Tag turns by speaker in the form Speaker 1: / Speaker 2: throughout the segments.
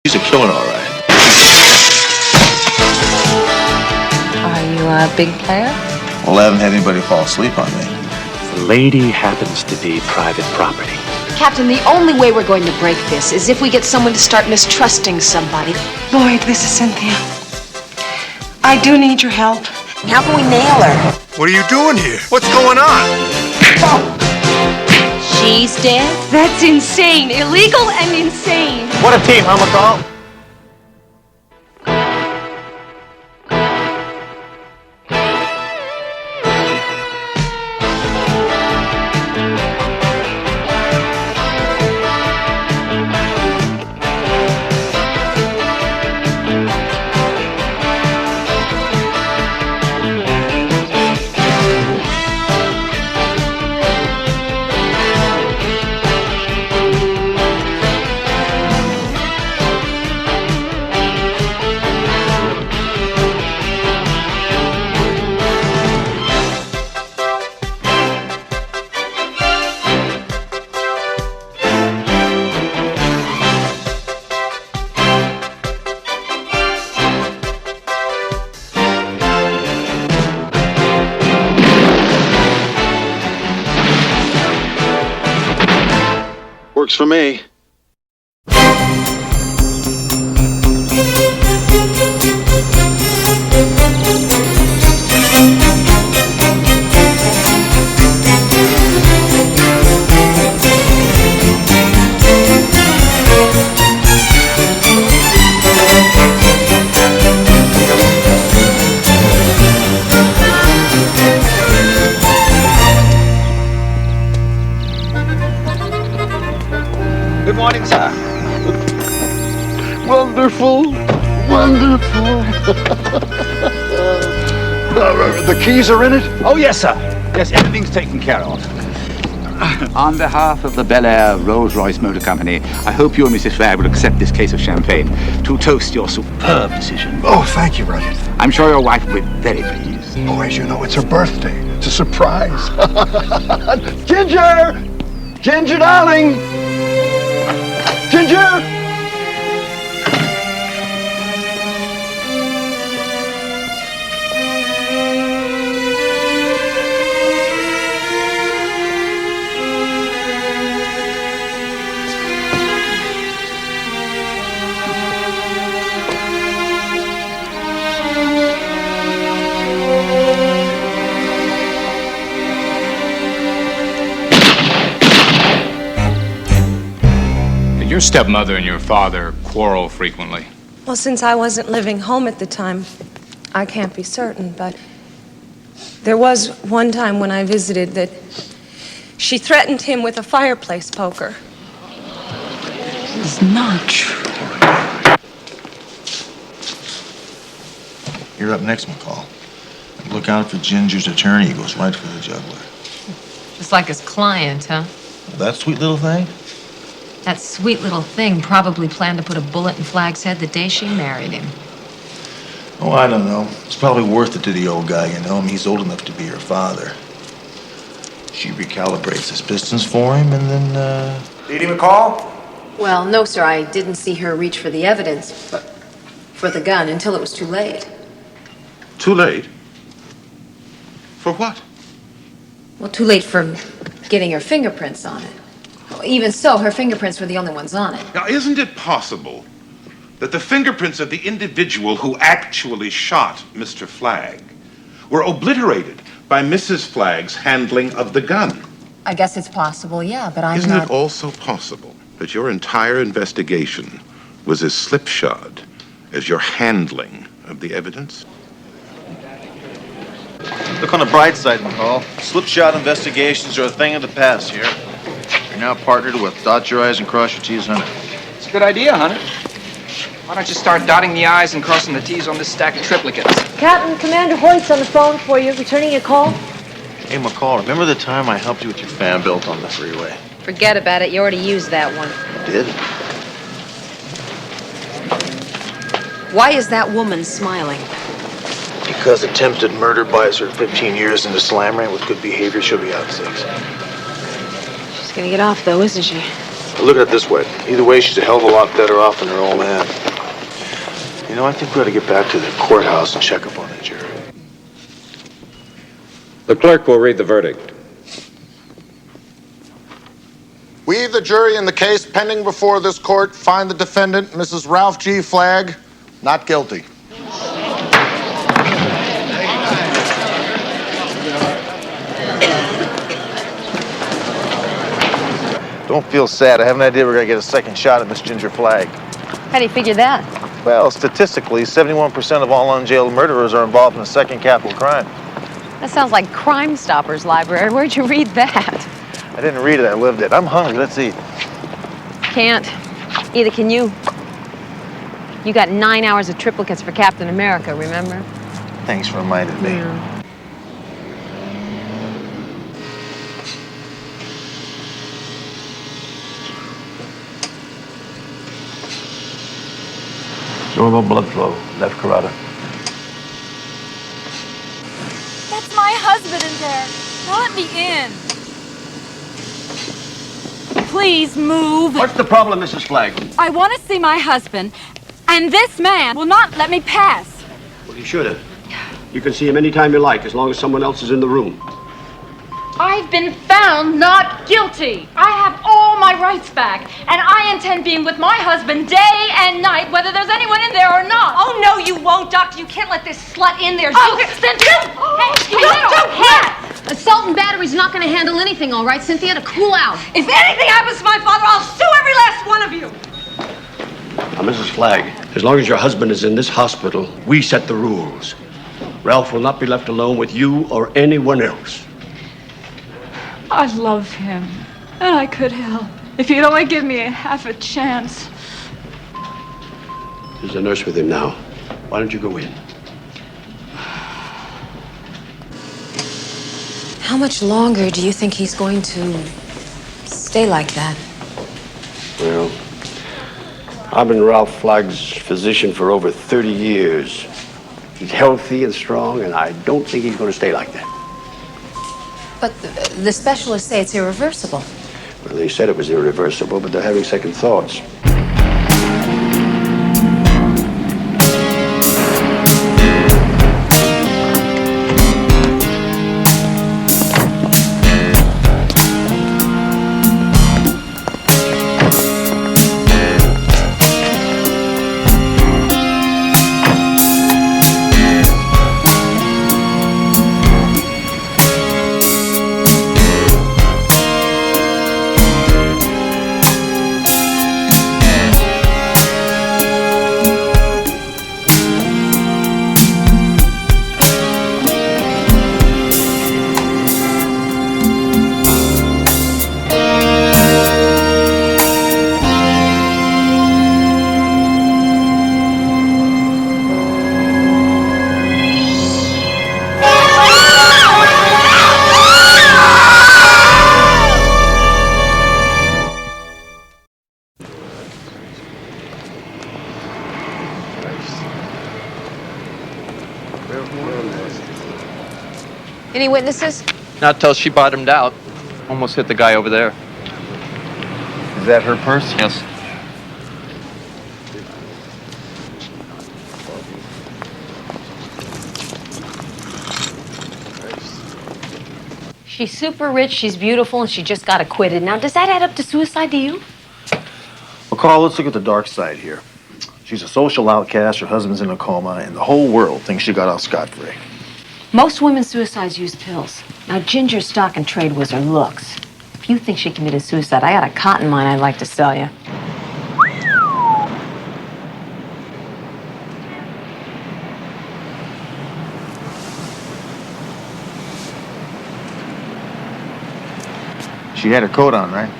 Speaker 1: She's a killer, all right.
Speaker 2: Are you a big player?
Speaker 1: Well, I haven't had anybody fall asleep on me.
Speaker 3: The lady happens to be private property.
Speaker 4: Captain, the only way we're going to break this is if we get someone to start mistrusting somebody.
Speaker 5: Lloyd, this is Cynthia. I do need your help.
Speaker 4: How can we nail her?
Speaker 6: What are you doing here? What's going on?
Speaker 4: She's dead?
Speaker 5: That's insane. Illegal and insane.
Speaker 3: What a team, huh, McCall?
Speaker 1: Works for me.
Speaker 3: Good morning, sir.
Speaker 6: Wonderful. The keys are in it?
Speaker 3: Oh, yes, sir. Yes, everything's taken care of. On behalf of the Bel Air Rolls-Royce Motor Company, I hope you and Mrs. Flagg will accept this case of champagne to toast your superb decision.
Speaker 6: Oh, thank you, Roger.
Speaker 3: I'm sure your wife will be very pleased.
Speaker 6: Oh, as you know, it's her birthday. It's a surprise. Ginger! Ginger, darling! Ginger!
Speaker 7: Your stepmother and your father quarrel frequently.
Speaker 5: Well, since I wasn't living home at the time, I can't be certain, but there was one time when I visited that she threatened him with a fireplace poker.
Speaker 2: It's not true.
Speaker 1: You're up next, McCall. And look out for Ginger's attorney. He goes right for the jugular.
Speaker 2: Just like his client, huh?
Speaker 1: That sweet little thing?
Speaker 2: That sweet little thing probably planned to put a bullet in Flagg's head the day she married him.
Speaker 1: Oh, I don't know. It's probably worth it to the old guy, you know. I mean, he's old enough to be her father. She recalibrates his pistons for him, and then,
Speaker 3: Lady McCall?
Speaker 4: Well, no, sir. I didn't see her reach for the evidence, for the gun, until it was too late.
Speaker 6: Too late? For what?
Speaker 4: Well, too late for getting her fingerprints on it. Even so, her fingerprints were the only ones on it.
Speaker 8: Now, isn't it possible that the fingerprints of the individual who actually shot Mr. Flagg were obliterated by Mrs. Flagg's handling of the gun?
Speaker 4: I guess it's possible, yeah, but I'm
Speaker 8: Isn't
Speaker 4: not...
Speaker 8: it also possible that your entire investigation was as slipshod as your handling of the evidence?
Speaker 1: look on the bright side, McCall. Slipshod investigations are a thing of the past here. You're now partnered with Dot Your I's and Cross Your T's, Hunter.
Speaker 9: It's a good idea, Hunter. Why don't you start dotting the I's and crossing the T's on this stack of triplicates?
Speaker 10: Captain, Commander Hoyt's on the phone for you, returning a call.
Speaker 1: Hey, McCall, remember the time I helped you with your fan belt on the freeway?
Speaker 4: Forget about it. You already used that one.
Speaker 1: Did?
Speaker 4: Why is that woman smiling?
Speaker 1: Because attempted murder buys her 15 years into slam ring. With good behavior, she'll be out 6.
Speaker 4: She's gonna get off, though, isn't she?
Speaker 1: Look at it this way. Either way, she's a hell of a lot better off than her old man. You know, I think we ought to get back to the courthouse and check up on the jury.
Speaker 11: The clerk will read the verdict.
Speaker 12: We, the jury in the case pending before this court, find the defendant, Mrs. Ralph G. Flagg, not guilty.
Speaker 1: Don't feel sad. I have an idea we're going to get a second shot at Miss Ginger Flagg.
Speaker 4: How do you figure that?
Speaker 1: Well, statistically, 71% of all unjailed murderers are involved in a second capital crime.
Speaker 2: That sounds like Crime Stoppers library. Where'd you read that?
Speaker 1: I didn't read it, I lived it. I'm hungry. Let's eat.
Speaker 2: Can't. Either can you. You got 9 hours of triplicates for Captain America, remember?
Speaker 1: Thanks for reminding me.
Speaker 13: Normal blood flow, left carotid.
Speaker 14: That's my husband in there. Now let me in. Please move.
Speaker 13: What's the problem, Mrs. Flagg?
Speaker 14: I want to see my husband, and this man will not let me pass.
Speaker 13: Well, you should have. You can see him anytime you like, as long as someone else is in the room.
Speaker 14: I've been found not guilty. I have all my rights back, and I intend being with my husband day and night, whether there's anyone in there or not.
Speaker 5: Oh, no, you won't, Doctor. You can't let this slut in there.
Speaker 14: Oh, Cynthia! Hey,
Speaker 2: Assault and battery's not going to handle anything, all right, Cynthia? To cool out.
Speaker 5: If anything happens to my father, I'll sue every last one of you.
Speaker 13: Now, Mrs. Flagg, as long as your husband is in this hospital, we set the rules. Ralph will not be left alone with you or anyone else.
Speaker 14: I love him, and I could help if you'd only give me half a chance.
Speaker 13: There's a nurse with him now. Why don't you go in?
Speaker 4: How much longer do you think he's going to stay like that?
Speaker 13: Well, I've been Ralph Flagg's physician for over 30 years. He's healthy and strong, and I don't think he's going to stay like that.
Speaker 4: But the specialists say it's irreversible.
Speaker 13: Well, they said it was irreversible, but they're having second thoughts.
Speaker 2: Any witnesses?
Speaker 15: Not till she bottomed out. Almost hit the guy over there.
Speaker 1: Is that her purse?
Speaker 15: Yes.
Speaker 2: She's super rich, she's beautiful, and she just got acquitted. Now, does that add up to suicide to you?
Speaker 1: Well, Carl, let's look at the dark side here. She's a social outcast, her husband's in a coma, and the whole world thinks she got off scot-free.
Speaker 2: Most women's suicides use pills. Now, Ginger's stock and trade was her looks. If you think she committed suicide, I got a cotton mine I'd like to sell you.
Speaker 1: She had her coat on, right?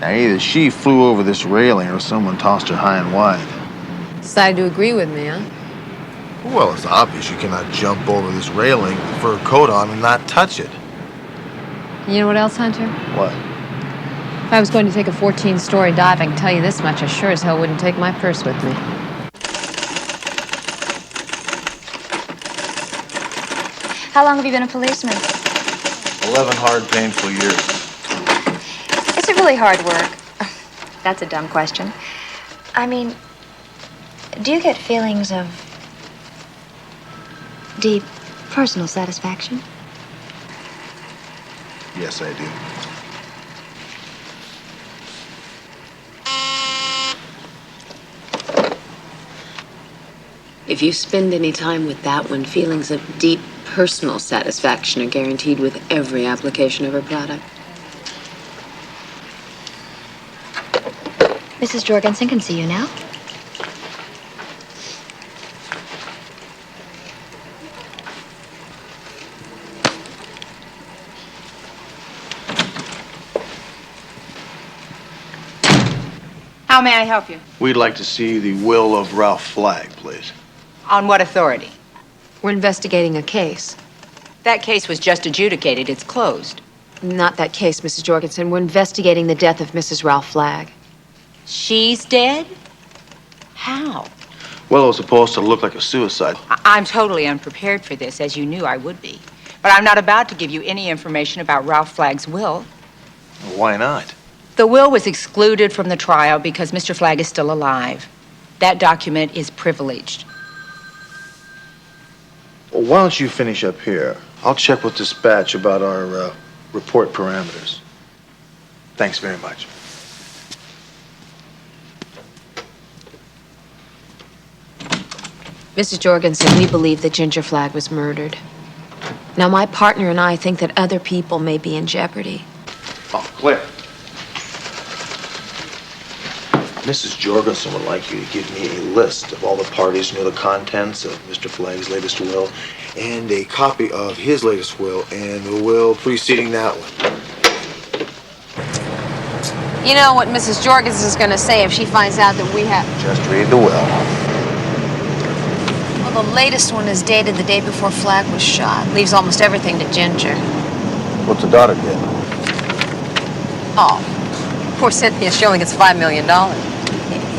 Speaker 1: Now, either she flew over this railing or someone tossed her high and wide.
Speaker 4: Decided to agree with me, huh?
Speaker 1: Well, it's obvious you cannot jump over this railing with her coat on and not touch it.
Speaker 2: You know what else, Hunter?
Speaker 1: What?
Speaker 2: If I was going to take a 14-story dive, I can tell you this much, I sure as hell wouldn't take my purse with me.
Speaker 14: How long have you been a policeman?
Speaker 1: 11 hard, painful years.
Speaker 14: Is it really hard work?
Speaker 16: That's a dumb question. I mean, do you get feelings of deep personal satisfaction?
Speaker 1: Yes, I do.
Speaker 17: If you spend any time with that one, feelings of deep personal satisfaction are guaranteed with every application of her product.
Speaker 16: Mrs. Jorgensen can see you now.
Speaker 18: How may I help you?
Speaker 1: We'd like to see the will of Ralph Flagg, please.
Speaker 18: On what authority?
Speaker 4: We're investigating a case.
Speaker 18: That case was just adjudicated. It's closed.
Speaker 4: Not that case, Mrs. Jorgensen. We're investigating the death of Mrs. Ralph Flagg.
Speaker 18: She's dead? How?
Speaker 1: Well, it was supposed to look like a suicide.
Speaker 18: I'm totally unprepared for this, as you knew I would be. But I'm not about to give you any information about Ralph Flagg's will.
Speaker 1: Why not?
Speaker 18: The will was excluded from the trial because Mr. Flagg is still alive. That document is privileged.
Speaker 1: Well, why don't you finish up here? I'll check with dispatch about our report parameters. Thanks very much.
Speaker 4: Mrs. Jorgensen, we believe that Ginger Flagg was murdered. Now, my partner and I think that other people may be in jeopardy.
Speaker 1: Oh, Claire. Mrs. Jorgensen would like you to give me a list of all the parties who know the contents of Mr. Flagg's latest will and a copy of his latest will and the will preceding that one.
Speaker 2: You know what Mrs. Jorgensen's going to say if she finds out that we have...
Speaker 1: Just read the will.
Speaker 2: Well, the latest one is dated the day before Flagg was shot. Leaves almost everything to Ginger.
Speaker 1: What's the daughter get?
Speaker 2: Oh, poor Cynthia, she only gets $5 million.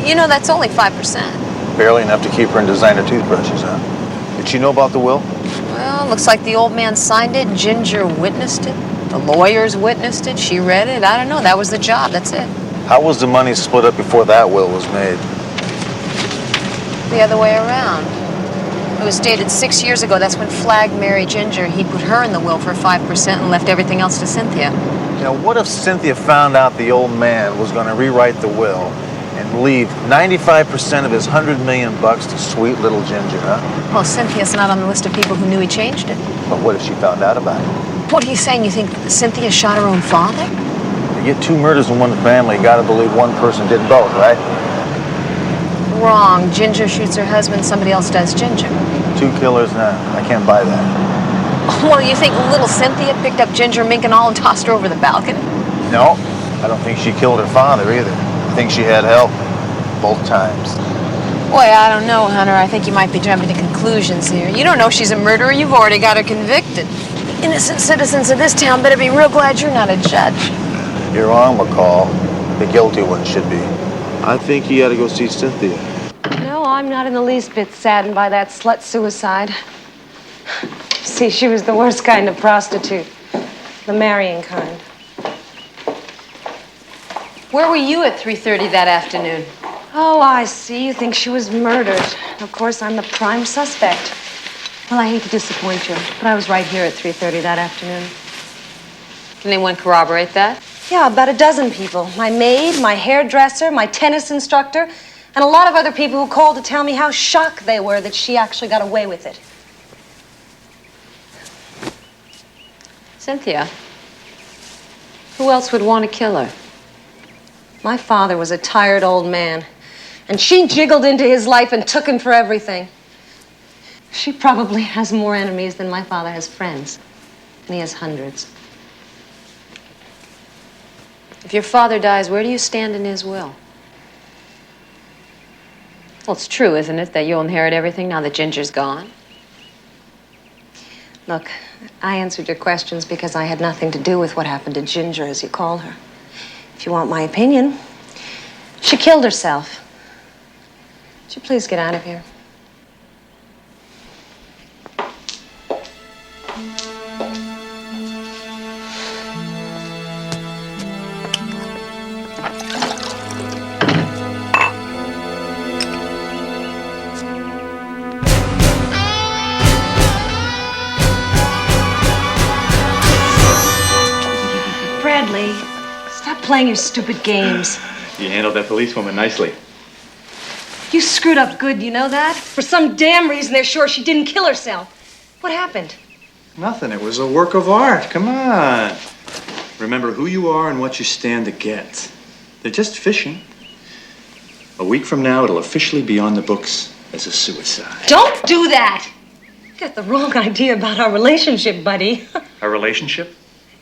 Speaker 2: You know, that's only 5%.
Speaker 1: Barely enough to keep her in designer toothbrushes, huh? Did she know about the will?
Speaker 2: Well, looks like the old man signed it. Ginger witnessed it. The lawyers witnessed it. She read it. I don't know. That was the job. That's it.
Speaker 1: How was the money split up before that will was made?
Speaker 2: The other way around. It was dated 6 years ago. That's when Flagg married Ginger. He put her in the will for 5% and left everything else to Cynthia.
Speaker 1: Now, what if Cynthia found out the old man was going to rewrite the will and leave 95% of his $100 million to sweet little Ginger, huh?
Speaker 2: Well, Cynthia's not on the list of people who knew he changed it.
Speaker 1: But what if she found out about it?
Speaker 2: What are you saying? You think Cynthia shot her own father?
Speaker 1: You get two murders in one family, you gotta believe one person did both, right?
Speaker 2: Wrong. Ginger shoots her husband, somebody else does Ginger.
Speaker 1: Two killers? Nah, I can't buy that.
Speaker 2: Well, you think little Cynthia picked up Ginger, Mink, and all and tossed her over the balcony?
Speaker 1: No, I don't think she killed her father either. I think she had help both times.
Speaker 2: Boy, I don't know, Hunter. I think you might be jumping to conclusions here. You don't know she's a murderer. You've already got her convicted. Innocent citizens of this town better be real glad you're not a judge.
Speaker 1: You're wrong, McCall. The guilty one should be. I think he had to go see Cynthia.
Speaker 5: No, I'm not in the least bit saddened by that slut suicide. See, she was the worst kind of prostitute. The marrying kind.
Speaker 2: Where were you at 3:30 that afternoon?
Speaker 5: Oh, I see. You think she was murdered. Of course, I'm the prime suspect. Well, I hate to disappoint you, but I was right here at 3:30 that afternoon.
Speaker 2: Can anyone corroborate that?
Speaker 5: Yeah, about a dozen people. My maid, my hairdresser, my tennis instructor, and a lot of other people who called to tell me how shocked they were that she actually got away with it.
Speaker 2: Cynthia, who else would want to kill her?
Speaker 5: My father was a tired old man, and she jiggled into his life and took him for everything. She probably has more enemies than my father has friends, and he has hundreds.
Speaker 2: If your father dies, where do you stand in his will? Well, it's true, isn't it, that you'll inherit everything now that Ginger's gone?
Speaker 5: Look, I answered your questions because I had nothing to do with what happened to Ginger, as you call her. If you want my opinion, she killed herself. Would you please get out of here? playing your stupid games.
Speaker 15: You handled that policewoman nicely.
Speaker 5: You screwed up good, you know that? For some damn reason, they're sure she didn't kill herself. What happened?
Speaker 15: Nothing. It was a work of art. Come on. Remember who you are and what you stand to get. They're just fishing. A week from now, it'll officially be on the books as a suicide.
Speaker 5: Don't do that! You got the wrong idea about our relationship, buddy.
Speaker 15: A relationship?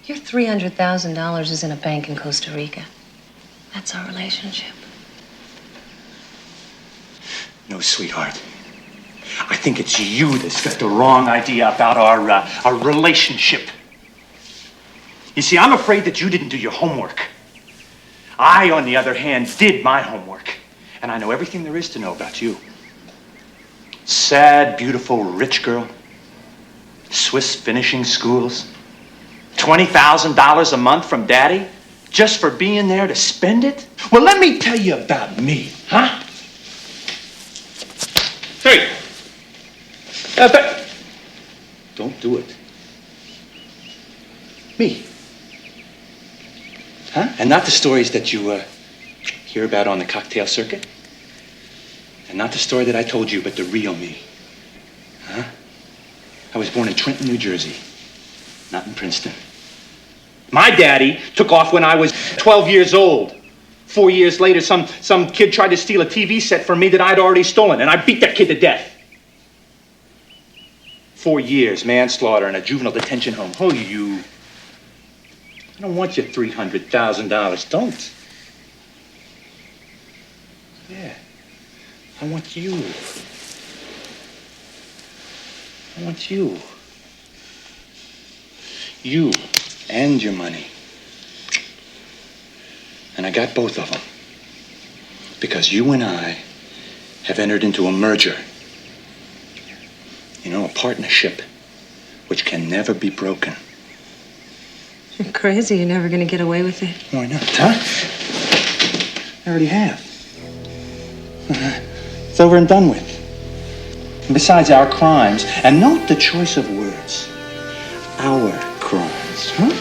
Speaker 5: Your $300,000 is in a bank in Costa Rica. That's our relationship.
Speaker 15: No, sweetheart. I think it's you that's got the wrong idea about our relationship. You see, I'm afraid that you didn't do your homework. I, on the other hand, did my homework. And I know everything there is to know about you. Sad, beautiful, rich girl. Swiss finishing schools. $20,000 a month from Daddy just for being there to spend it? Well, let me tell you about me, huh? Hey! Don't do it. Me. Huh? And not the stories that you hear about on the cocktail circuit. And not the story that I told you, but the real me. Huh? I was born in Trenton, New Jersey, not in Princeton. My daddy took off when I was 12 years old. 4 years later, some kid tried to steal a TV set from me that I'd already stolen, and I beat that kid to death. 4 years, manslaughter in a juvenile detention home. Oh, you. I don't want your $300,000. Don't. Yeah. I want you. I want you. You and your money. And I got both of them. Because you and I have entered into a merger. You know, a partnership which can never be broken.
Speaker 5: You're crazy. You're never going to get away with it.
Speaker 15: Why not, huh? I already have. It's over and done with. And besides our crimes, and note the choice of words, our crimes, huh?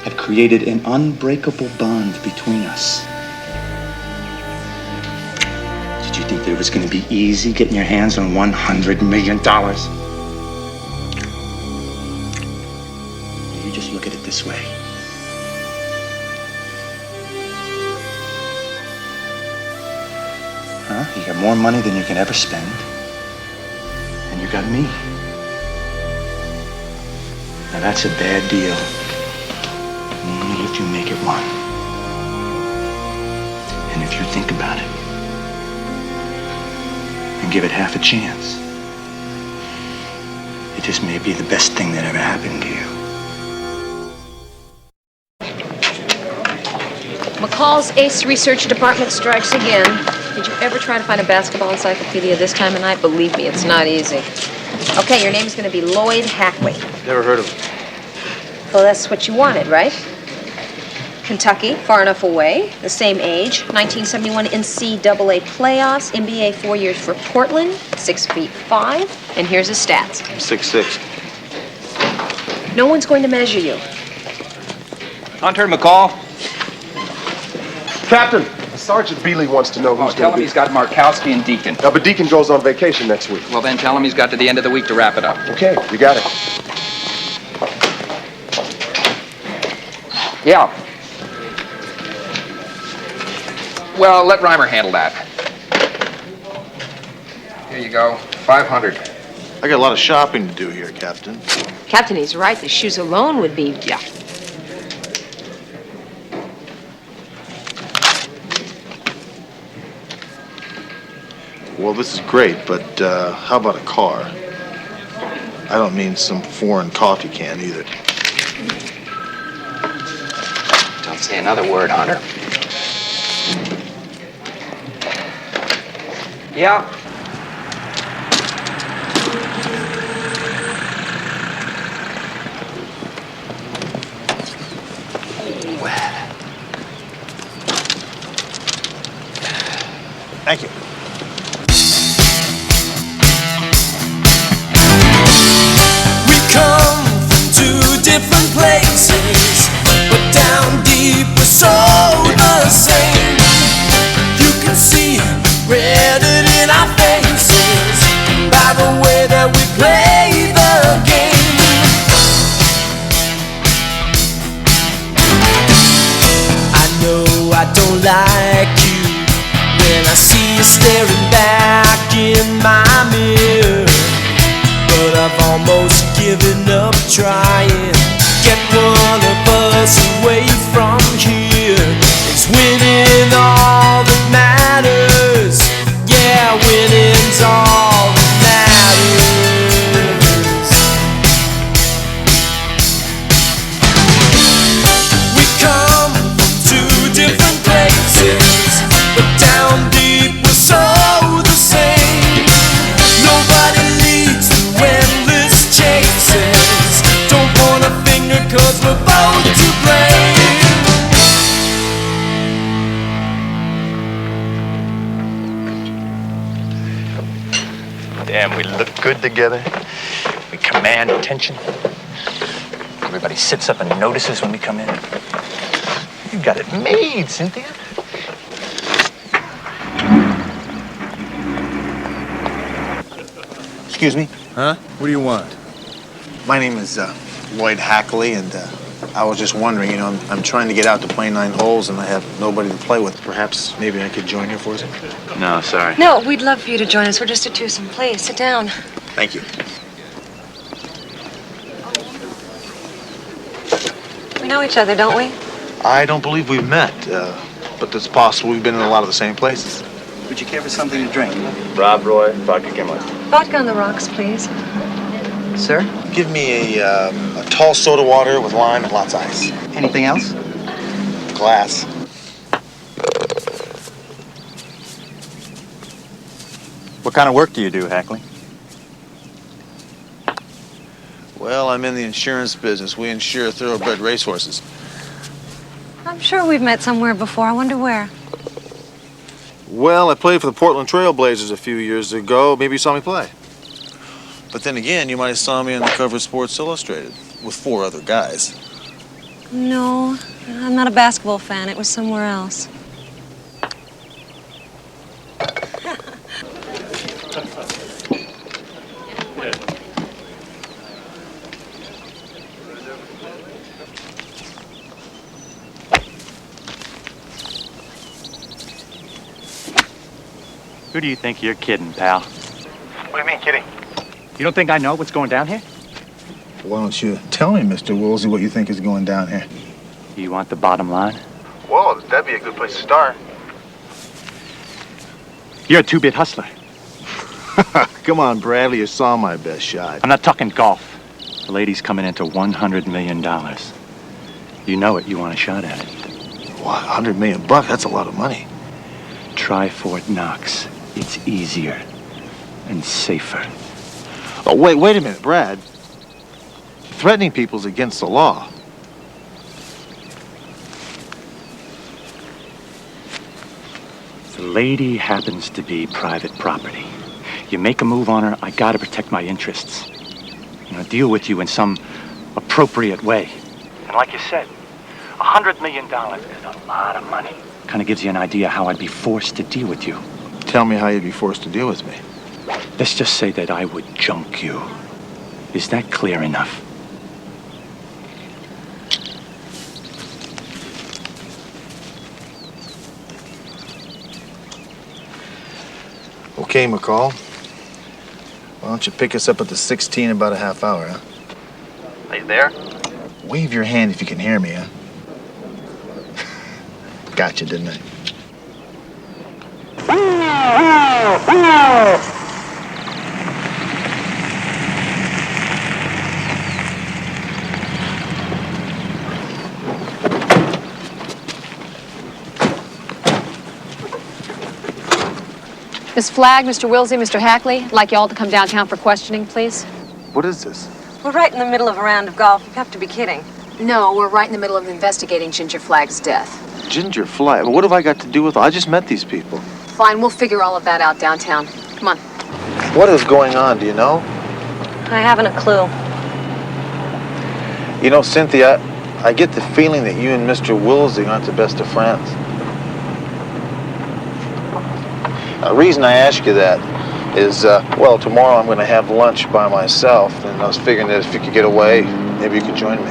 Speaker 15: Have created an unbreakable bond between us. Did you think that it was going to be easy getting your hands on $100 million? You just look at it this way. Huh? You got more money than you can ever spend. And you got me. Now that's a bad deal. Only if you make it one. And if you think about it. And give it half a chance. It just may be the best thing that ever happened to you.
Speaker 2: McCall's Ace Research Department strikes again. Did you ever try to find a basketball encyclopedia this time of night? Believe me, it's not easy. Okay, your name's going to be Lloyd Hackley.
Speaker 1: Never heard of him.
Speaker 2: Well, that's what you wanted, right? Kentucky, far enough away, the same age, 1971 NCAA playoffs, NBA 4 years for Portland, 6'5", and here's his stats.
Speaker 1: I'm 6'6".
Speaker 2: No one's going to measure you.
Speaker 9: Hunter, McCall.
Speaker 6: Captain, Sergeant Bealey wants to know who's
Speaker 9: Tell
Speaker 6: going
Speaker 9: him
Speaker 6: to
Speaker 9: he's got Markowski and Deacon.
Speaker 6: But Deacon goes on vacation next week.
Speaker 9: Well, then tell him he's got to the end of the week to wrap it up.
Speaker 6: Okay, you got it.
Speaker 9: Yeah. Well, let Reimer handle that. Here you go, 500.
Speaker 1: I got a lot of shopping to do here, Captain.
Speaker 2: Captain, he's right. The shoes alone would be...
Speaker 9: Yeah.
Speaker 1: Well, this is great, but how about a car? I don't mean some foreign coffee can either.
Speaker 9: Don't say another word, Hunter. Yeah.
Speaker 1: Thank you.
Speaker 19: We come from two different places, but I see you staring back in my mirror, but I've almost given up trying. Get one of us away from here. It's winning all that matters. Yeah, winning's all that matters. We come from two different places, but down deep we're so the same. Nobody leads through endless chases. Don't point a finger 'cause we're both to blame.
Speaker 20: Damn, we look good together. We command attention. Everybody sits up and notices when we come in. You got it made, Cynthia.
Speaker 1: Excuse me?
Speaker 21: Huh? What do you want?
Speaker 1: My name is Lloyd Hackley, and I was just wondering, you know, I'm trying to get out to play 9 holes, and I have nobody to play with. Perhaps maybe I could join you for it?
Speaker 20: No, sorry.
Speaker 5: No, we'd love for you to join us. We're just a twosome. Please, sit down.
Speaker 1: Thank you.
Speaker 5: We know each other, don't we?
Speaker 1: I don't believe we've met, but it's possible we've been in a lot of the same places.
Speaker 20: Would you care for something to drink? Rob Roy, vodka Gimlet.
Speaker 5: Vodka on the rocks, please.
Speaker 20: Sir?
Speaker 1: Give me a tall soda water with lime and lots of ice.
Speaker 20: Anything else?
Speaker 1: Glass.
Speaker 20: What kind of work do you do, Hackley?
Speaker 1: Well, I'm in the insurance business. We insure thoroughbred racehorses.
Speaker 5: I'm sure we've met somewhere before. I wonder where.
Speaker 1: Well, I played for the Portland Trail Blazers a few years ago. Maybe you saw me play. But then again, you might have saw me on the cover of Sports Illustrated with 4 other guys.
Speaker 5: No, I'm not a basketball fan. It was somewhere else.
Speaker 20: Who do you think you're kidding, pal?
Speaker 1: What do you mean, kidding?
Speaker 20: You don't think I know what's going down here?
Speaker 1: Why don't you tell me, Mr. Woolsey, what you think is going down here?
Speaker 20: You want the bottom line?
Speaker 1: Well, that'd be a good place to start.
Speaker 20: You're a 2-bit hustler.
Speaker 1: Come on, Bradley, you saw my best shot.
Speaker 20: I'm not talking golf. The lady's coming into $100 million. You know it. You want a shot at it.
Speaker 1: What, $100 million? That's a lot of money.
Speaker 20: Try Fort Knox. It's easier and safer.
Speaker 1: Oh, wait a minute, Brad. Threatening people's against the law.
Speaker 20: The lady happens to be private property. You make a move on her, I gotta protect my interests. You know, deal with you in some appropriate way. And like you said, $100 million is a lot of money. Kind of gives you an idea how I'd be forced to deal with you.
Speaker 1: Tell me how you'd be forced to deal with me.
Speaker 20: Let's just say that I would junk you. Is that clear enough?
Speaker 1: Okay, McCall. Why don't you pick us up at the 16 in about a half hour, huh?
Speaker 20: Are you there?
Speaker 1: Wave your hand if you can hear me, huh? Gotcha, didn't I?
Speaker 4: Miss Flagg, Mr. Wilsey, Mr. Hackley, I'd like you all to come downtown for questioning, please.
Speaker 1: What is this?
Speaker 5: We're right in the middle of a round of golf. You have to be kidding.
Speaker 4: No, we're right in the middle of investigating Ginger Flagg's death.
Speaker 1: Ginger Flag? What have I got to do with it? I just met these people.
Speaker 4: Fine, we'll figure all of that out downtown. Come on.
Speaker 1: What is going on, do you know?
Speaker 5: I haven't a clue.
Speaker 1: You know, Cynthia, I get the feeling that you and Mr. Woolsey aren't the best of friends. The reason I ask you that is, well, tomorrow I'm going to have lunch by myself, and I was figuring that if you could get away, maybe you could join me.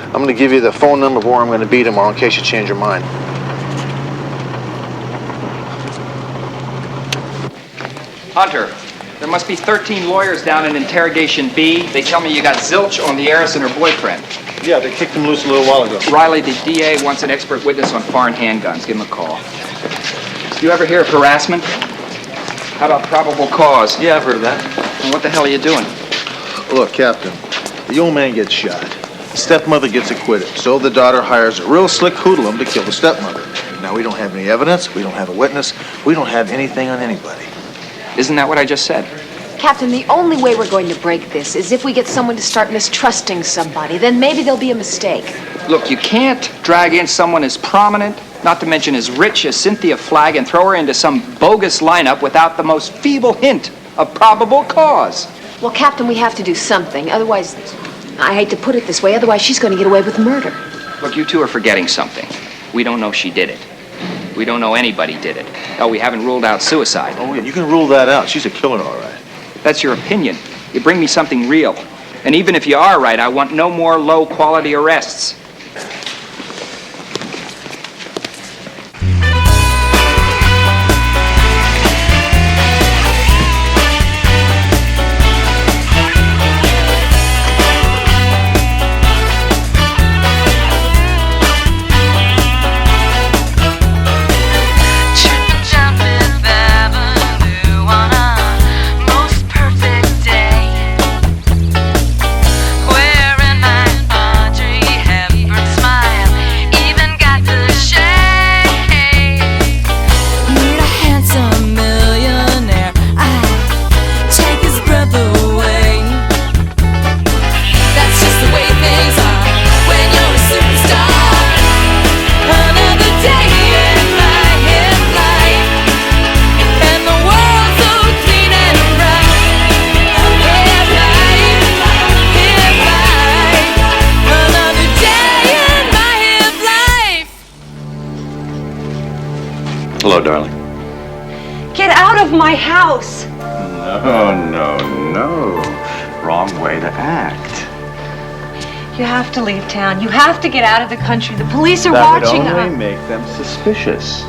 Speaker 1: I'm going to give you the phone number of where I'm going to be tomorrow in case you change your mind.
Speaker 9: Hunter, there must be 13 lawyers down in Interrogation B. They tell me you got zilch on the heiress and her boyfriend.
Speaker 1: Yeah, they kicked him loose a little while ago.
Speaker 9: Riley, the DA, wants an expert witness on foreign handguns. Give him a call. You ever hear of harassment? How about probable cause?
Speaker 1: Yeah, I've heard of that.
Speaker 9: And what the hell are you doing?
Speaker 1: Look, Captain, the old man gets shot. The stepmother gets acquitted. So the daughter hires a real slick hoodlum to kill the stepmother. Now, we don't have any evidence. We don't have a witness. We don't have anything on anybody.
Speaker 9: Isn't that what I just said?
Speaker 2: Captain, the only way we're going to break this is if we get someone to start mistrusting somebody. Then maybe there'll be a mistake.
Speaker 9: Look, you can't drag in someone as prominent, not to mention as rich as Cynthia Flagg, and throw her into some bogus lineup without the most feeble hint of probable cause.
Speaker 2: Well, Captain, we have to do something. Otherwise, I hate to put it this way, otherwise she's going to get away with murder.
Speaker 9: Look, you two are forgetting something. We don't know she did it. We don't know anybody did it. Oh, we haven't ruled out suicide.
Speaker 1: Oh, yeah, you can rule that out. She's a killer, all right.
Speaker 9: That's your opinion. You bring me something real. And even if you are right, I want no more low-quality arrests.
Speaker 20: Hello, darling.
Speaker 5: Get out of my house!
Speaker 20: No. Wrong way to act.
Speaker 5: You have to leave town. You have to get out of the country. The police are
Speaker 20: That
Speaker 5: watching
Speaker 20: would only
Speaker 5: us.
Speaker 20: make them suspicious.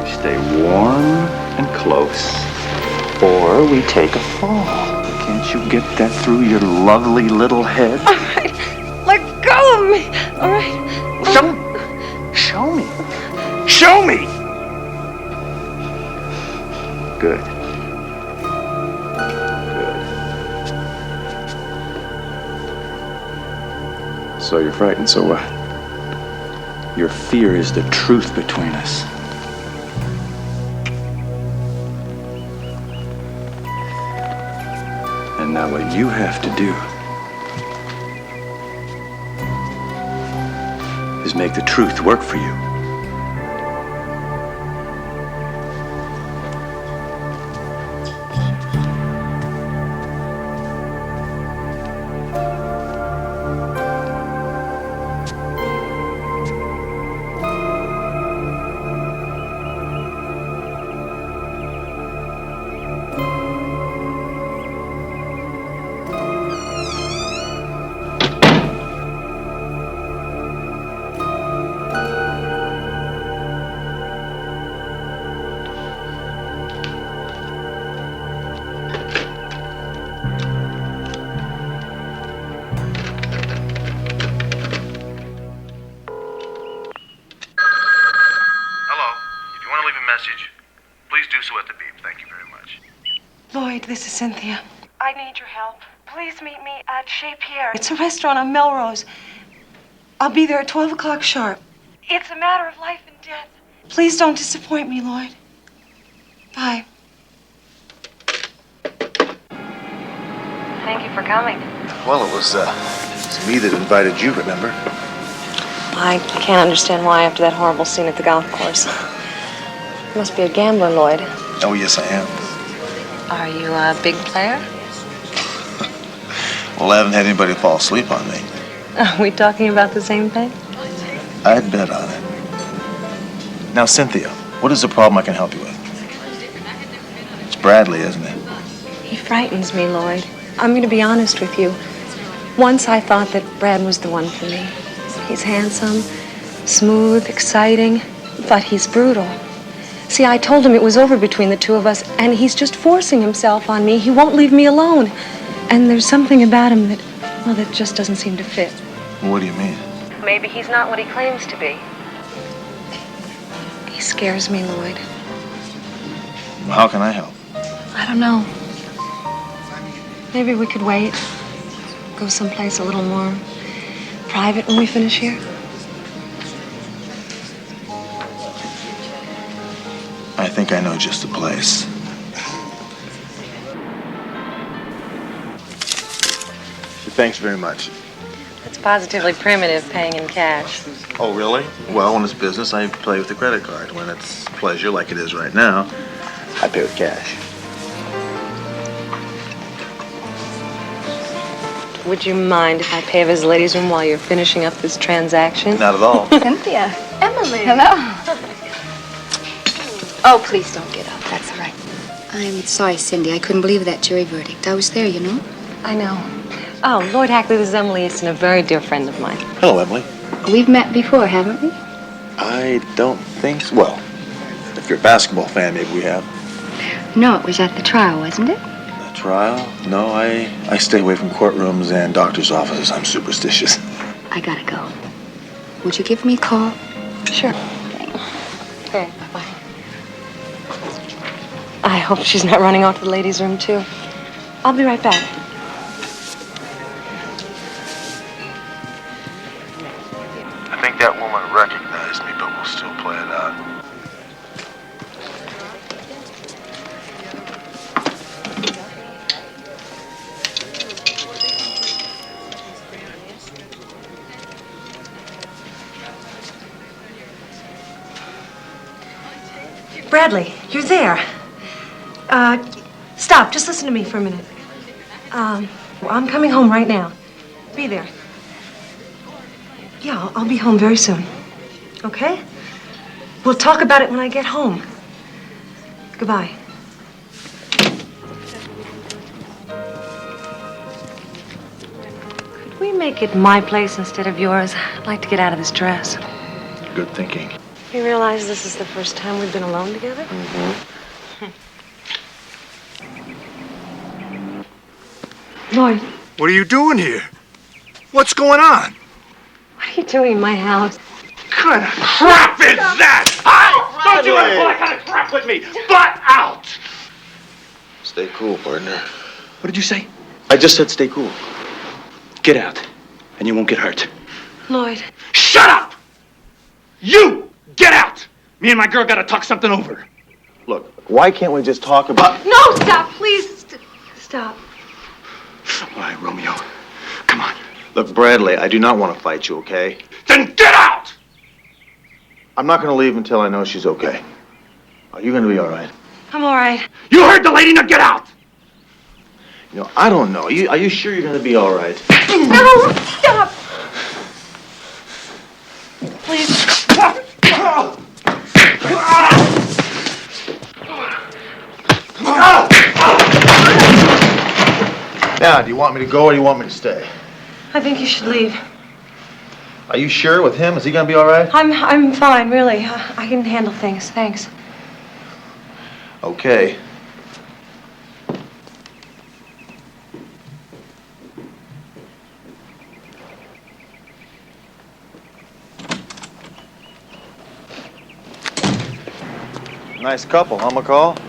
Speaker 20: We stay warm and close, or we take a fall. Can't you get that through your lovely little head?
Speaker 5: All right, let go of me. All right.
Speaker 20: Show me. Show me! Good. So you're frightened, so what? Your fear is the truth between us. And now what you have to do is make the truth work for you.
Speaker 5: Lloyd, this is Cynthia.
Speaker 10: I need your help. Please meet me at Chez Pierre.
Speaker 5: It's a restaurant on Melrose. I'll be there at 12 o'clock sharp.
Speaker 10: It's a matter of life and death.
Speaker 5: Please don't disappoint me, Lloyd. Bye.
Speaker 10: Thank you for coming.
Speaker 1: Well, it was me that invited you, remember?
Speaker 5: I can't understand why after that horrible scene at the golf course. You must be a gambler, Lloyd.
Speaker 1: Oh, yes, I am.
Speaker 5: Are you a big player?
Speaker 1: Well, I haven't had anybody fall asleep on me.
Speaker 5: Are we talking about the same thing?
Speaker 1: I'd bet on it. Now, Cynthia, what is the problem I can help you with? It's Bradley, isn't it?
Speaker 5: He frightens me, Lloyd. I'm going to be honest with you. Once I thought that Brad was the one for me. He's handsome, smooth, exciting, but he's brutal. See, I told him it was over between the two of us, and he's just forcing himself on me. He won't leave me alone. And there's something about him that, well, that just doesn't seem to fit.
Speaker 1: What do you mean?
Speaker 5: Maybe he's not what he claims to be. He scares me, Lloyd.
Speaker 1: How can I help?
Speaker 5: I don't know. Maybe we could wait. Go someplace a little more private when we finish here.
Speaker 1: I think I know just the place. Thanks very much.
Speaker 5: It's positively primitive, paying in cash.
Speaker 1: Oh, really? Well, when it's business, I play with the credit card. When it's pleasure, like it is right now, I pay with cash.
Speaker 5: Would you mind if I pay of his ladies' room while you're finishing up this transaction?
Speaker 1: Not at all.
Speaker 14: Cynthia. Emily. Hello.
Speaker 17: Oh, please don't get up. That's all right. I'm sorry, Cindy. I couldn't believe that jury verdict. I was there, you know.
Speaker 5: I know. Oh, Lord Hackley, this is Emily Easton, a very dear friend of mine.
Speaker 1: Hello, Emily.
Speaker 17: We've met before, haven't we?
Speaker 1: I don't think so. Well, if you're a basketball fan, maybe we have.
Speaker 17: No, it was at the trial, wasn't it?
Speaker 1: A trial? No, I stay away from courtrooms and doctor's offices. I'm superstitious.
Speaker 17: I gotta go. Would you give me a call?
Speaker 5: Sure. Okay, bye-bye. I hope she's not running off to the ladies' room, too. I'll be right back.
Speaker 1: I think that woman recognized me, but we'll still play it out.
Speaker 5: Bradley, you're there. Stop. Just listen to me for a minute. I'm coming home right now. Be there. Yeah, I'll be home very soon. Okay? We'll talk about it when I get home. Goodbye. Could we make it my place instead of yours? I'd like to get out of this dress.
Speaker 1: Good thinking.
Speaker 5: You realize this is the first time we've been alone together? Lloyd,
Speaker 21: What are you doing here? What's going on?
Speaker 5: what are you doing in my house?
Speaker 21: What kind of crap is that? Don't you ever pull that kind of crap with me! Butt out!
Speaker 1: Stay cool, partner.
Speaker 15: What did you say?
Speaker 1: I just said stay cool.
Speaker 15: Get out, and you won't get hurt.
Speaker 5: Lloyd.
Speaker 21: Shut up! You! Get out! Me and my girl gotta talk something over.
Speaker 1: Look, why can't we just talk about...
Speaker 5: No, stop, please. Stop.
Speaker 21: All right, Romeo. Come on.
Speaker 1: Look, Bradley, I do not want to fight you, okay?
Speaker 21: Then get out!
Speaker 1: I'm not going to leave until I know she's okay. Are you going to be all right?
Speaker 5: I'm all right.
Speaker 21: You heard the lady, now get out!
Speaker 1: You know, I don't know. Are you sure you're going to be all right?
Speaker 5: No, stop. Please.
Speaker 1: Now, do you want me to go or do you want me to stay?
Speaker 5: I think you should leave.
Speaker 1: Are you sure with him? Is he going to be all right?
Speaker 5: I'm fine, really. I can handle things. Thanks.
Speaker 1: Okay. Nice couple, huh, McCall?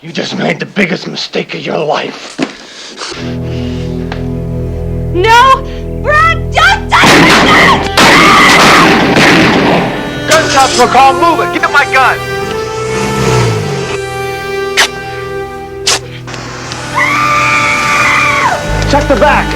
Speaker 21: You just made the biggest mistake of your life.
Speaker 5: No! Brad, don't touch me!
Speaker 1: Gunshots, McCall, move it! Give me my gun! Check the back!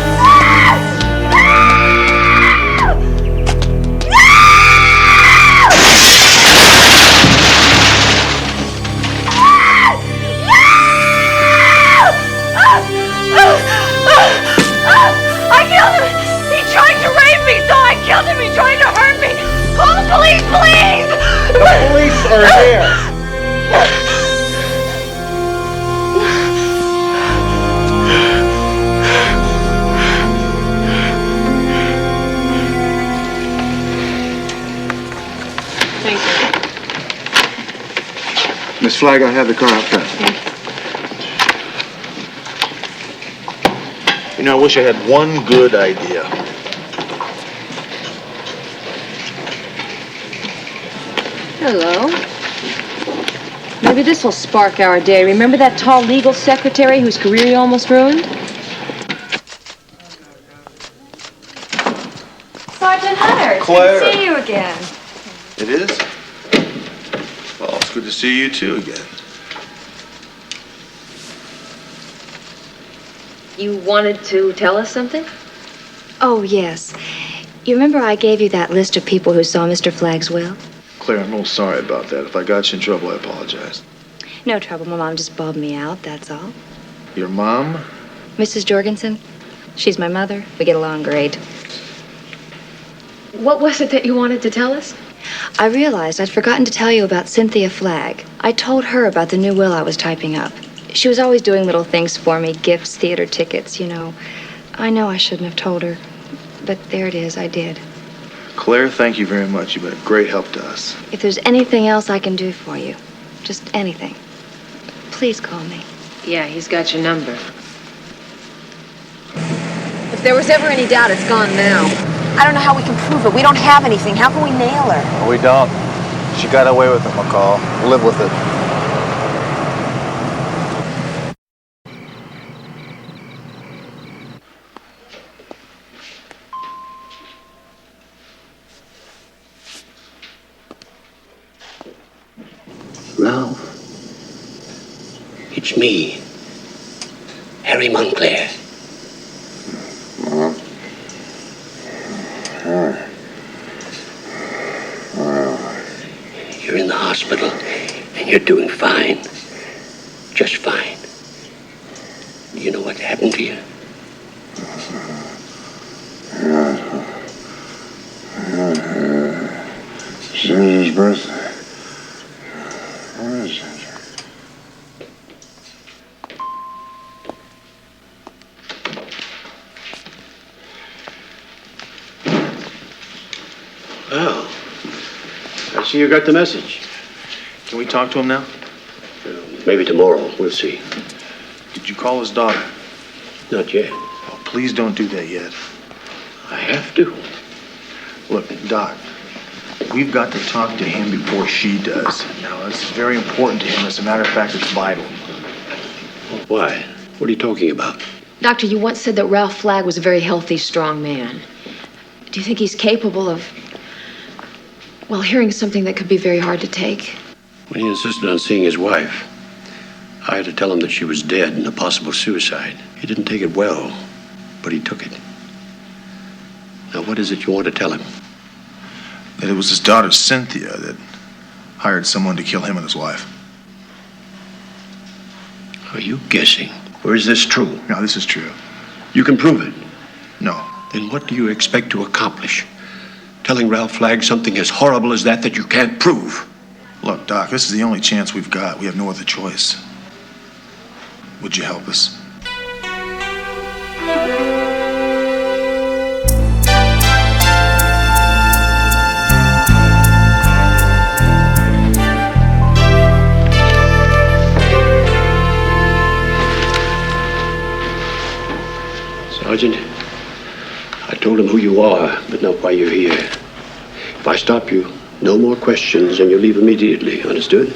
Speaker 5: I killed him! He tried to rape me, so I killed him! He tried to hurt me! Call the police, please!
Speaker 1: The police are here!
Speaker 5: Thank you.
Speaker 1: Miss Flagg, I have the car out front. You know, I wish I had one good idea.
Speaker 2: Hello. Maybe this will spark our day. Remember that tall legal secretary whose career you almost ruined?
Speaker 16: Sergeant Hunter, it's
Speaker 1: Claire.
Speaker 16: good to see you again.
Speaker 1: It is? Well, it's good to see you too again.
Speaker 2: You wanted to tell us something?
Speaker 16: Oh, yes. You remember I gave you that list of people who saw Mr. Flagg's will?
Speaker 1: Claire, I'm real sorry about that. If I got you in trouble, I apologize.
Speaker 16: No trouble. My mom just bawled me out, that's all.
Speaker 1: Your mom?
Speaker 16: Mrs. Jorgensen. She's my mother. We get along great.
Speaker 2: What was it that you wanted to tell us?
Speaker 16: I realized I'd forgotten to tell you about Cynthia Flagg. I told her about the new will I was typing up. She was always doing little things for me, gifts, theater tickets, you know. I know I shouldn't have told her, but there it is, I did.
Speaker 1: Claire, thank you very much. You've been a great help to us.
Speaker 16: If there's anything else I can do for you, just anything, please call me.
Speaker 2: Yeah, he's got your number. If there was ever any doubt, it's gone now.
Speaker 7: I don't know how we can prove it. We don't have anything. How can we nail her?
Speaker 1: Oh, we don't. She got away with it, McCall. We'll live with it.
Speaker 13: Ralph, it's me, Harry Montclair. You're in the hospital, and you're doing fine. Just fine. Do you know what happened to you?
Speaker 22: Ginger's birthday. Where is Ginger?
Speaker 13: Oh. I see you got the message.
Speaker 1: Can we talk to him now?
Speaker 13: Maybe tomorrow. We'll see.
Speaker 1: Did you call his daughter?
Speaker 13: Not yet.
Speaker 1: Oh, please don't do that yet.
Speaker 13: I have to.
Speaker 1: Look, Doc, we've got to talk to him before she does. Now, this is very important to him. As a matter of fact, it's vital.
Speaker 13: Why? What are you talking about?
Speaker 2: Doctor, you once said that Ralph Flagg was a very healthy, strong man. Do you think he's capable of, well, hearing something that could be very hard to take?
Speaker 13: When he insisted on seeing his wife, I had to tell him that she was dead and a possible suicide. He didn't take it well, but he took it. Now, what is it you want to tell him?
Speaker 1: That it was his daughter, Cynthia, that hired someone to kill him and his wife.
Speaker 13: Are you guessing? Or is this true?
Speaker 1: No, this is true.
Speaker 13: You can prove it.
Speaker 1: No.
Speaker 13: Then what do you expect to accomplish? Telling Ralph Flagg something as horrible as that you can't prove?
Speaker 1: Look, Doc, this is the only chance we've got. We have no other choice. Would you help us?
Speaker 13: Sergeant, I told him who you are, but not why you're here. If I stop you, no more questions, and you leave immediately, understood?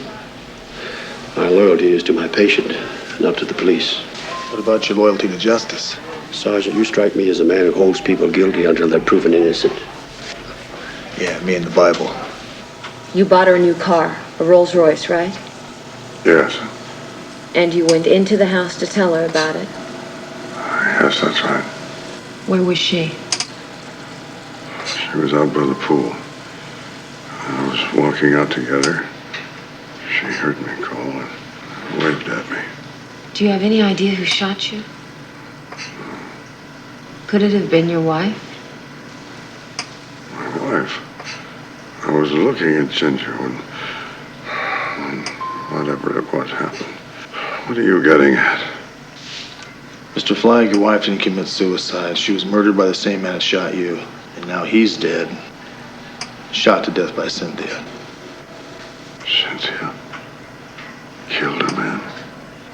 Speaker 13: My loyalty is to my patient, not to the police.
Speaker 1: What about your loyalty to justice?
Speaker 13: Sergeant, you strike me as a man who holds people guilty until they're proven innocent.
Speaker 1: Yeah, me and the Bible.
Speaker 2: You bought her a new car, a Rolls Royce, right?
Speaker 22: Yes.
Speaker 2: And you went into the house to tell her about it.
Speaker 22: Yes, that's right.
Speaker 2: Where was she?
Speaker 22: She was out by the pool. I was walking out together. She heard me call and waved at me.
Speaker 2: Do you have any idea who shot you? Could it have been your wife?
Speaker 22: My wife. I was looking at Ginger when whatever it was happened. What are you getting at?
Speaker 1: Mr. Flagg, your wife didn't commit suicide. She was murdered by the same man that shot you. And now he's dead. Shot to death by Cynthia.
Speaker 22: Cynthia? killed a man.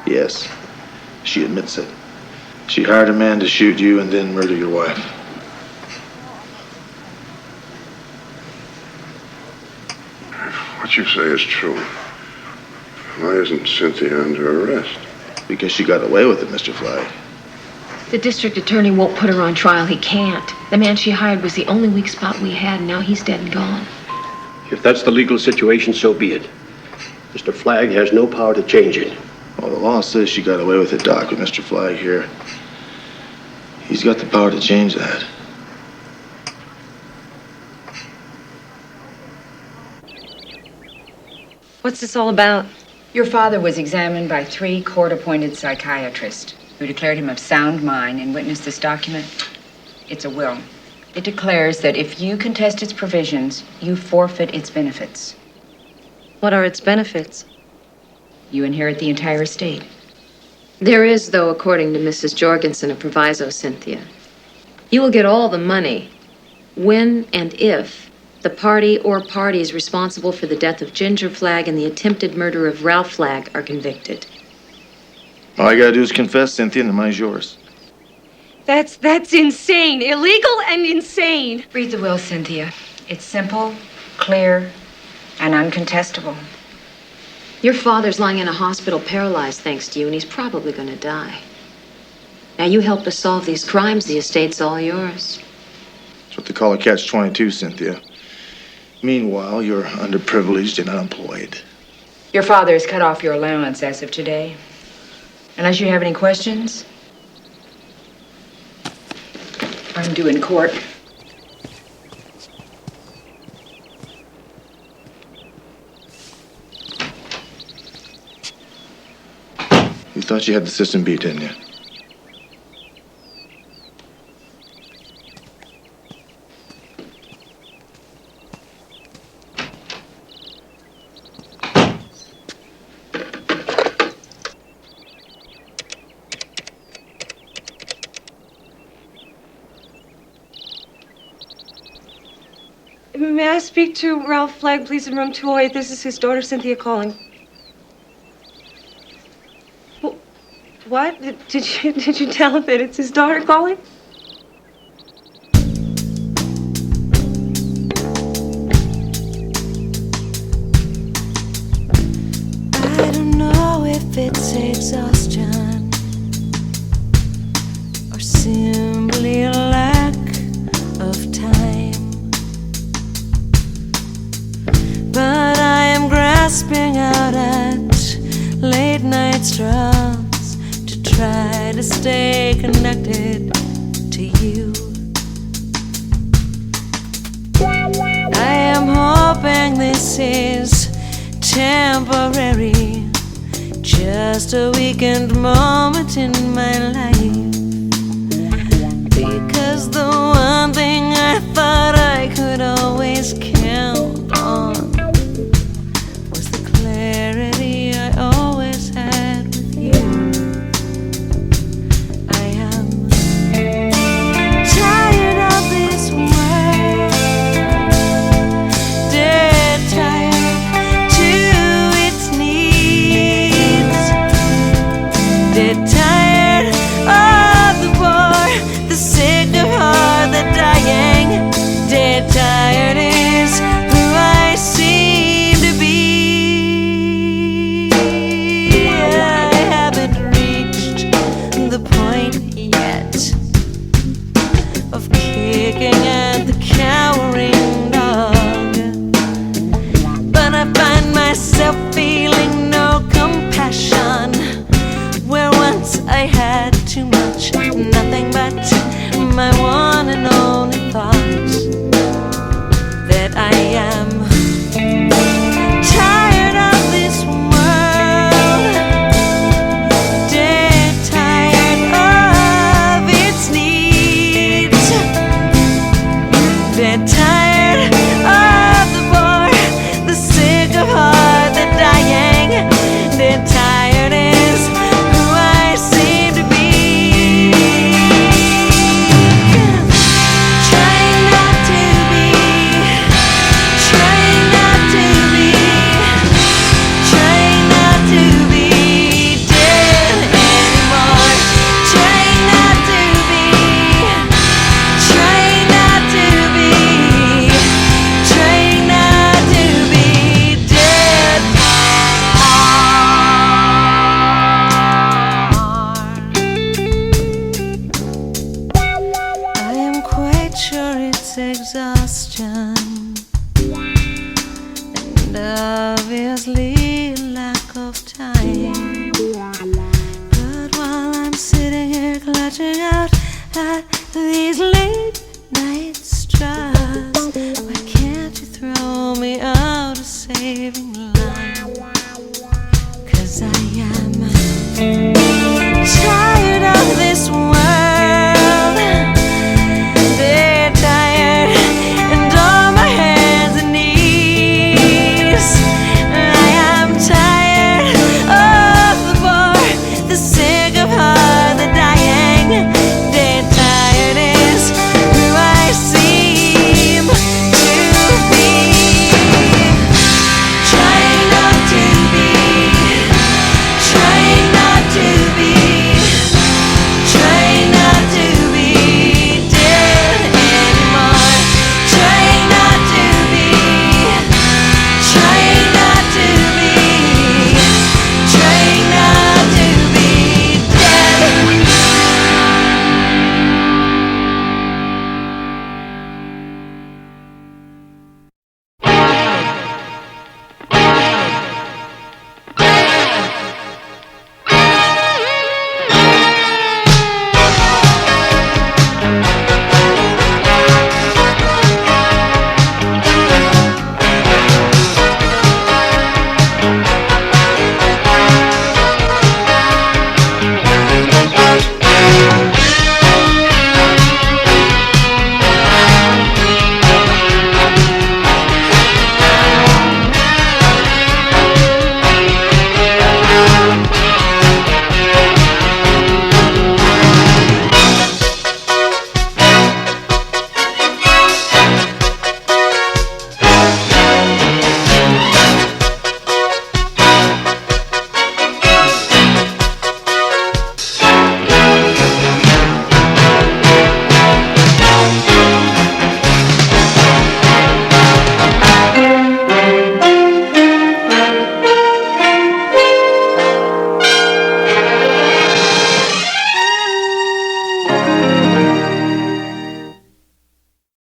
Speaker 1: Yes, she admits it. She hired a man to shoot you and then murder your wife.
Speaker 22: If what you say is true, why isn't Cynthia under arrest?
Speaker 1: Because she got away with it, Mr. Flagg.
Speaker 4: The district attorney won't put her on trial. He can't. The man she hired was the only weak spot we had, and now he's dead and gone.
Speaker 13: If that's the legal situation, so be it. Mr. Flagg has no power to change it.
Speaker 1: Well, the law says she got away with it, Doc, with Mr. Flagg here. He's got the power to change that.
Speaker 5: What's this all about?
Speaker 18: Your father was examined by 3 court-appointed psychiatrists who declared him of sound mind and witnessed this document. It's a will. It declares that if you contest its provisions, you forfeit its benefits.
Speaker 5: What are its benefits?
Speaker 18: You inherit the entire estate.
Speaker 4: There is, though, according to Mrs. Jorgensen, a proviso, Cynthia. You will get all the money when and if the party or parties responsible for the death of Ginger Flagg and the attempted murder of Ralph Flagg are convicted.
Speaker 1: All you gotta do is confess, Cynthia, and the money's yours.
Speaker 5: That's insane. Illegal and insane.
Speaker 18: Read the will, Cynthia. It's simple, clear, and uncontestable.
Speaker 4: Your father's lying in a hospital paralyzed thanks to you, and he's probably going to die. Now, you help us solve these crimes, the estate's all yours.
Speaker 1: That's what they call a catch-22, Cynthia. Meanwhile, you're underprivileged and unemployed.
Speaker 18: Your father has cut off your allowance as of today. Unless you have any questions, I'm due in court.
Speaker 1: You thought you had the system beat, didn't you?
Speaker 5: May I speak to Ralph Flagg, please, in room 208? This is his daughter, Cynthia, calling. What? Did you tell him that it's his daughter calling?
Speaker 3: I don't know if it's exhaustion or simply a lack of time. But I am grasping out at late night straws to try to stay connected to you. I am hoping this is temporary, just a weekend moment in my life. Because the one thing I thought I could always count on was the clarity I always had with you. I am tired of this world, dead tired to its needs, dead tired of the poor, the sick of heart, the dying, dead tired is who I seem to be. I haven't reached the point yet of kicking at the cowering dog, but I find myself feeling no compassion where once I had too much, nothing but my one and only thought that I am tired of this world, dead tired of its needs, dead tired of the poor, the sick of heart, the dying, dead tired is who I seem to be. Trying not to be, trying ghastly lack of time. But while I'm sitting here clutching out at these